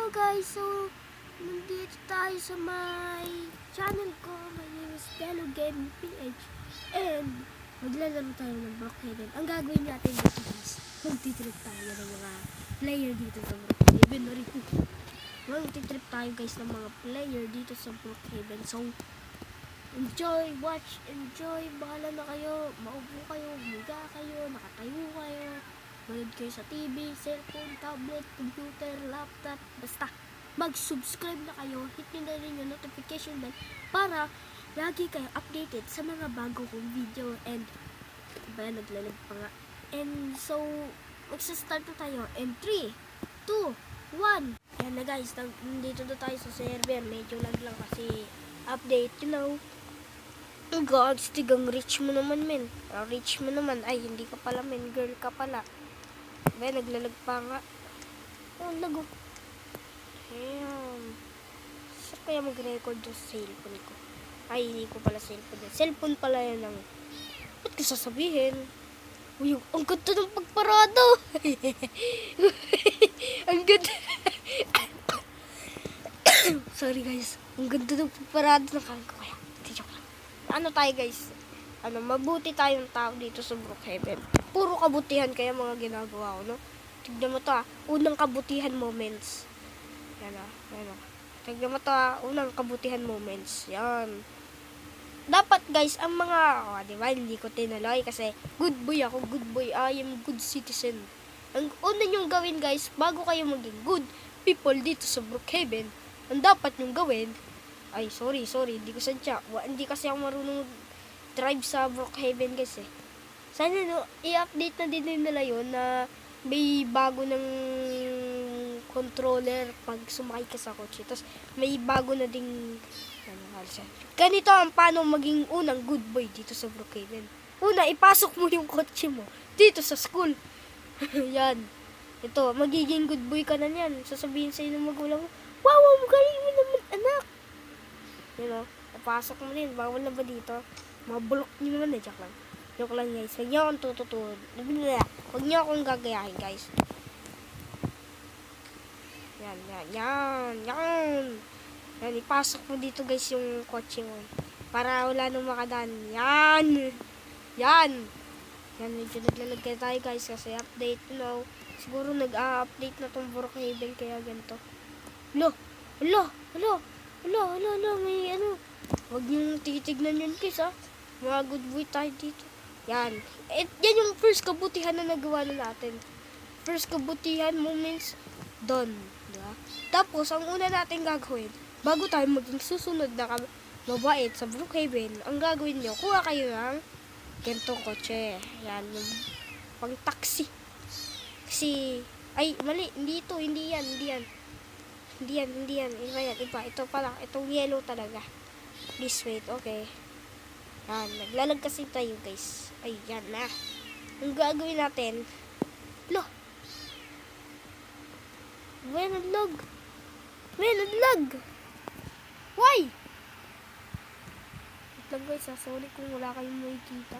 Hello guys, so nandito tayo sa my channel ko. My name is Delo Game PH and maglalaro tayo ng Brookhaven. Ang gagawin natin dito guys, magtitrip tayo ng mga player dito sa Brookhaven. Magtitrip tayo guys ng mga player dito sa Brookhaven. So enjoy, watch, enjoy. Bahala na kayo, maupo kayo, humiga kayo, nakatayo kayo, manood kayo sa TV, cellphone, tablet, computer, laptop, basta mag-subscribe na kayo, hit nyo na rin yung notification bell para lagi kayo updated sa mga bago kong video. And naglalag pa nga. And so magsa-start na tayo in 3, 2, 1. Yan na guys, nandito na tayo sa server. Medyo lag lang kasi update, you know. Gods, tigang rich mo naman, men. Rich mo naman. Ay, hindi ka pala, men. Girl ka pala. Naglalag pa nga. Oh, lago. Ayan. Saan kaya mag-record yung cellphone ko? Ay, hindi ko pala cellphone. Cellphone pala yan ang... Ba't ka sasabihin? Uy, ang ganda ng pagparado. Ang ganda. Sorry guys. Ang ganda ng pagparado ng kanya ko. Kaya, joke lang. Ano tayo guys? Mabuti tayong tao dito sa Brookhaven. Puro kabutihan kaya mga ginagawa ko, no? Tignan mo to unang kabutihan moments. Yan yan Tignan mo to unang kabutihan moments. Yan. Dapat guys, ang mga, diba, hindi ko tinaloy kasi good boy ako, good boy. I am good citizen. Ang una nyong gawin guys, bago kayo maging good people dito sa Brookhaven, ang dapat nyong gawin, ay sorry, hindi ko sadya. Hindi kasi ako marunong drive sa Brookhaven guys eh. Sana i-update na din nila yun na may bago ng controller pag sumakay ka sa kotse. Tapos may bago na ding ganito ang paano maging unang good boy dito sa Brookhaven. Una, ipasok mo yung kotse mo dito sa school. Yan. Ito, magiging good boy ka na yan. Sasabihin sa'yo ng magulang mo, wow, magaling mo naman anak. You know, ipasok mo din. Bawal na ba dito? Mabulok nyo naman joke lang. Joke lang guys. Huwag nyo akong tututuod. Huwag nyo akong gagayahin guys. Yan. Ipasok mo dito guys yung kotse mo. Para wala nang makadaan. Yan. Medyo naglalagay tayo guys kasi update, you know. Siguro nag-update na tong Brookhaven kaya ganito. Hello, may ano. Huwag nyo titignan yun guys Mga good boy tayo dito. Yan. Yan yung first kabutihan na nagawa na natin. First kabutihan moments done. Diba? Tapos, ang una natin gagawin, bago tayo maging susunod na mabait sa Brookhaven, ang gagawin nyo, kuha kayo ng gantong kotse. Yan, yung pang taxi. Kasi, ay, mali, hindi yan. Iba. Ito pala, itong yellow talaga. Please wait, okay. Yan, naglalag kasi tayo guys. Ay, yan na. Ang gagawin natin, naglag. Why? Naglag guys, sorry kung wala kayong makikita.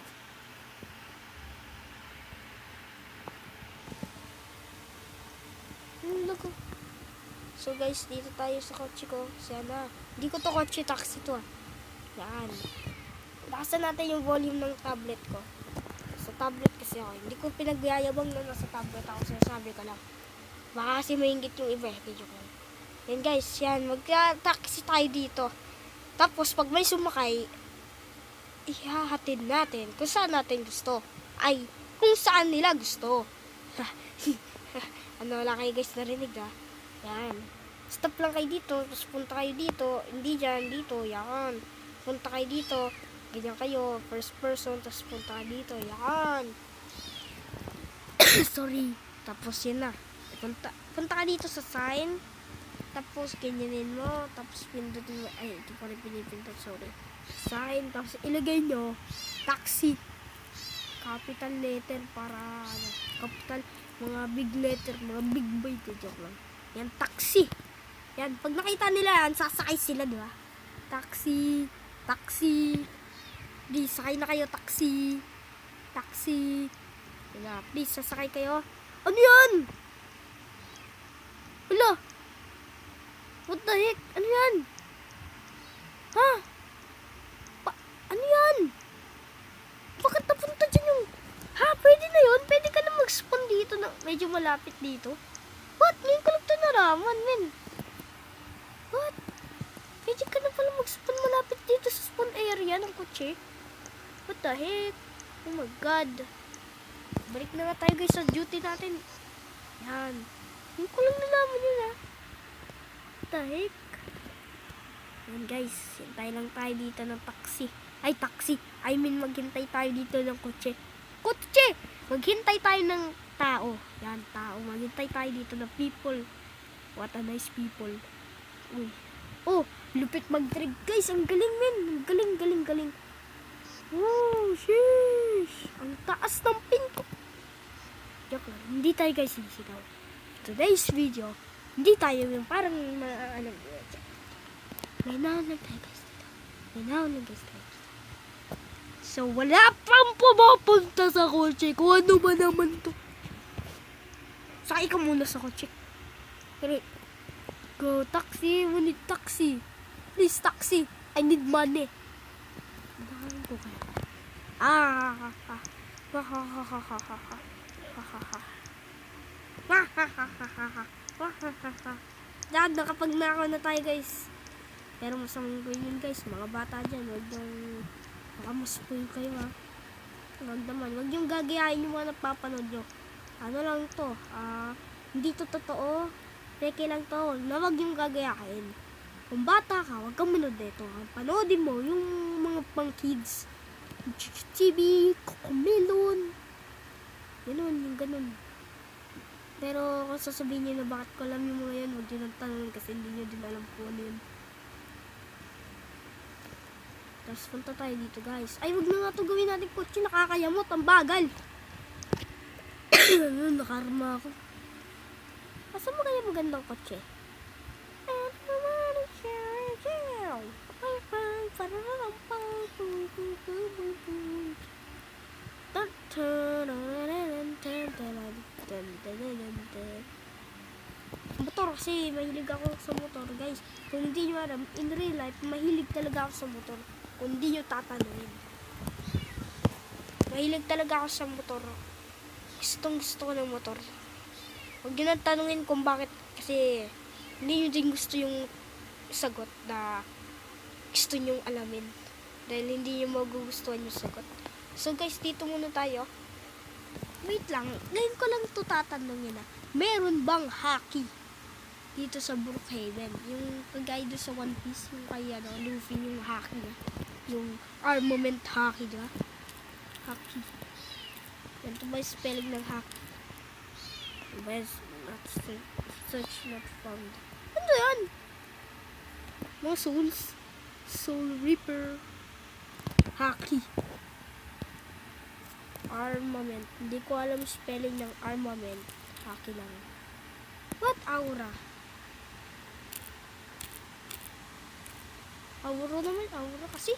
Naglag. So guys, dito tayo sa kotse ko. Sana. Hindi ko to kotse, taxi to Yan. Lakasan natin yung volume ng tablet ko. Sa tablet kasi ako. Hindi ko pinagyayabang na nasa tablet ako. Sinasabi ko lang. Baka kasi maingit yung iba. Video ko. Yan guys, yan. Magka-taxi tayo dito. Tapos pag may sumakay, ihahatid natin kung saan natin gusto. Ay, kung saan nila gusto. Wala kayo guys narinig Yan. Stop lang kayo dito. Tapos punta kayo dito. Hindi dyan, dito. Yan. Punta kayo dito. Ganyan kayo. First person. Tapos punta kayo dito. Yan. Sorry. Tapos yan na. Punta ka dito sa sign. Tapos ganyanin mo. Tapos pindutin mo. Ay, ito pa rin pinipindot. Sorry. Sign. Tapos ilagay nyo. Taxi. Capital letter para capital. Mga big letter. Mga big boy. Joke lang. Yan, taxi. Yan, pag nakita nila yan, sasakay sila, di ba? Taxi. Please, sakay na kayo, taxi. Yan, please, sasakay kayo. Ano yan? Hala, What the heck? Ano yan? Ha? Ano yan? Bakit napunta dyan yung... Ha? Pwede na yun? Pwede ka na mag-spawn dito na medyo malapit dito? What? Ngayon ko lang ito naraman, men. What? Pwede ka na pala mag-spawn malapit dito sa spawn area ng kotse? What the heck? Oh my god. Balik na nga tayo guys sa duty natin. Yan. Ngayon ko lang nalaman yun ha. What the heck? Yan guys. Hintay lang tayo dito ng taxi. Ay taxi. I mean maghintay tayo dito ng kotse. Kotse! Maghintay tayo ng tao. Yan, tao. Maghintay tayo dito ng people. What a nice people. Uy. Oh, lupit mag-trade. Guys, ang galing men. Ang galing, galing, galing. Oh, sheesh. Ang taas ng pin ko. Joke lang. Hindi tayo guys sisigaw. Today's video, hindi tayo yung parang ano. May naunag tayo guys dito. May naunag guys tayo. So, wala pang pumapunta sa kotse. Kung ano ba naman to. Sakay ka muna sa kotse. Pero, go, taxi. We need taxi. Please, taxi. I need money. Dahil ko kaya. Dahil nakapagnakaw na tayo guys. Pero masamang ko yun guys. Mga bata dyan. Huwag yung makamaspoil kayo ha. Huwag naman. Huwag yung gagayahin yung mga napapanood nyo. Ano lang to. Hindi to totoo. Peke lang to. Na huwag yung gagayahin. Kung bata ka, huwag kang manood dito. Panoodin mo yung mga pang kids. TV, Cocomelon. Ganun, yung ganun. Pero kung sasabihin nyo na bakit ko alam yung mga yan, huwag nyo nagtanong kasi hindi nyo din alam kung ano yun. Tapos punta tayo dito guys. Ay, wag na nga ito gawin natin kotse. Nakakayamot, ang bagal. Nakarma ako. Asa mo kaya magandang kotse? Motor kasi mahilig ako sa motor guys. Kung hindi nyo alam, in real life mahilig talaga ako sa motor. Kung hindi nyo tatanungin, mahilig talaga ako sa motor. Gustong gusto ko ng motor. Huwag nyo na tanungin kung bakit. Kasi hindi nyo din gusto yung sagot na gusto nyong alamin. Dahil hindi nyo magugustuhan yung sagot. So guys, dito muna tayo. Wait lang, ngayon ko lang ito tatanungin na. Meron bang hockey dito sa Brookhaven? Yung kagaya doon sa One Piece, yung kaya Luffy, yung hockey na. Yung armament hockey, diba? Hockey. Ganito ba yung spelling ng hockey? Best not search not found. Ano yan? Mga souls. Soul Reaper. Hockey. Armament. Hindi ko alam spelling ng armament. Hockey lang. What? Aura. Aura naman. Aura kasi.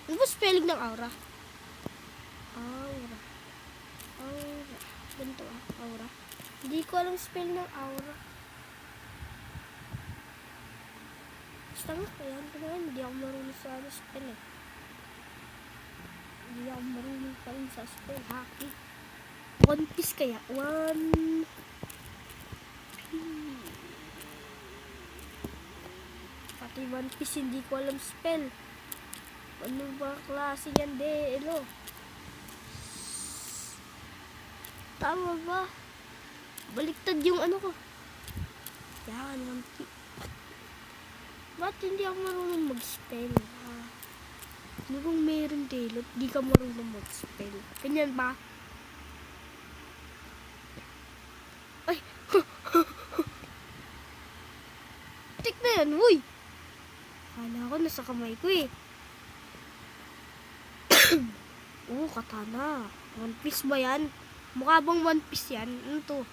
Ano ba spelling ng aura? Aura. Aura. Ganito aura. Hindi ko alam spelling ng aura. Basta nga. Ayan ko naman. Hindi ako marunong sa spell eh. Hindi ako marunong pa rin sa spell. Hockey. One Piece kaya? One Piece. Pati One Piece hindi ko alam spell. Ano ba klase yan de? Elo. Tama ba? Baliktad yung ano ko. Yan, One Piece. Ba't hindi ako marunong mag-spell? Ano kung meron delot, di ka marunong mag-spell? Ganyan ba? Ay! Tik na yan, uy! Kala ko nasa kamay ko eh. Katana. One Piece ba yan? Mukha bang One Piece yan? Ano to?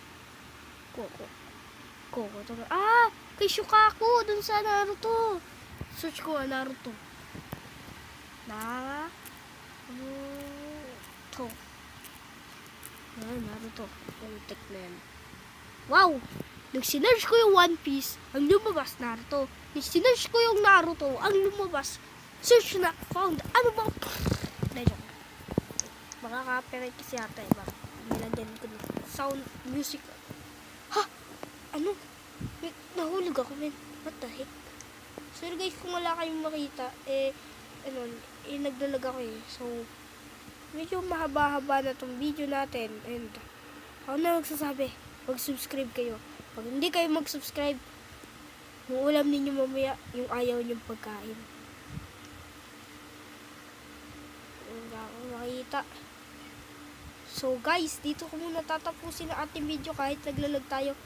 Koko to. Kay Shukaku, dun sa Naruto. Search ko Naruto. Naruto. Putik na yan. Wow! Nung sinerge ko yung One Piece, ang lumabas Naruto. Nung sinerge ko yung Naruto, ang lumabas search na found. Ano ba? Medyo. Makaka-copyright kasi ata eh. Bakit? Nilagyan ko ng sound music. Ha? Ano? Wait, nahulog ako, men. What the heck? Sorry guys, kung wala kayong makita, naglalag ako eh. So, medyo mahaba-haba na tong video natin. And, ako na magsasabi, mag-subscribe kayo. Pag hindi kayo mag-subscribe, yung ulam ninyo mamaya, yung ayaw niyong pagkain. Wala akong makita. So guys, dito ko muna tatapusin ang ating video kahit naglalag tayo.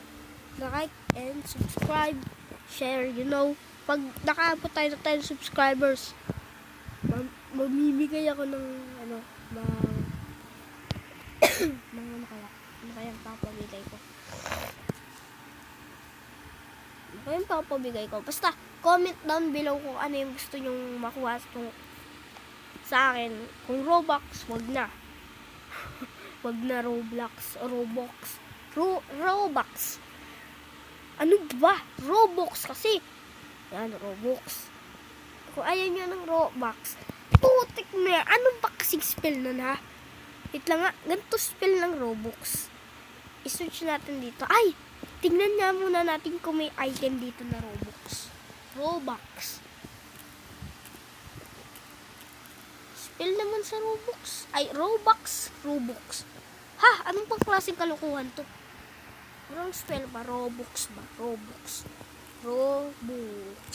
Like and subscribe, share, pag nakaabot tayo ng 10 subscribers, mamimigay ako ng ano kaya papamigay ko. Ano kaya papamigay ko? Basta comment down below kung ano yung gusto nyong makuha sa akin. Kung Robux, wag na. Wag na Roblox, Robux. Robux. Ano ba? Robux kasi. Yan, Robux. Kung ayaw nyo ng Robux, putik na yan. Ano ba kasing spell nun, ha? Wait lang nga. Ganito spell ng Robux. I-search natin dito. Ay! Tingnan nga muna natin kung may item dito na Robux. Robux. Spell naman sa Robux. Ay, Robux. Robux. Ha? Anong pang klaseng kalukuhan to? Anong spell ba? Robux ba? Robux. Robux.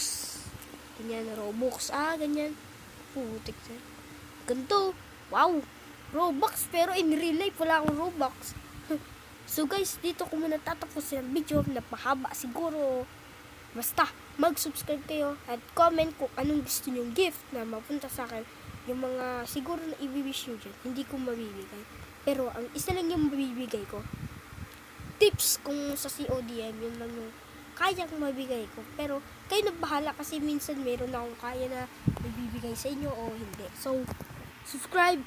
Ganyan, Robux. Ah, ganyan. Putik na. Ganito. Wow. Robux. Pero in real life, wala akong Robux. So guys, dito ko muna tatapos yung video. Napahaba siguro. Basta, mag-subscribe kayo at comment kung anong gusto nyong gift na mapunta sa akin. Yung mga siguro na i-wish nyo dyan, hindi ko mabibigay. Pero ang isa lang yung mabibigay ko, tips kung sa CODM, yun lang yung kaya kong mabigay ko. Pero kayo na bahala kasi minsan meron akong kaya na mabibigay sa inyo o hindi. So, subscribe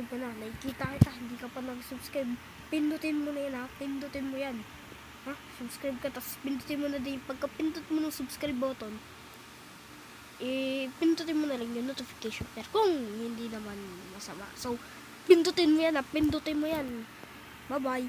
ka na. Nakikita kita, hindi ka pa nag-subscribe. Pindutin mo na yan, ha? Pindutin mo yan. Ha? Subscribe ka, tapos pindutin mo na din. Pagka-pindut mo ng subscribe button, pindutin mo na lang yung notification bell kung hindi naman masama. So, pindutin mo yan, ha? Pindutin mo yan. Bye-bye.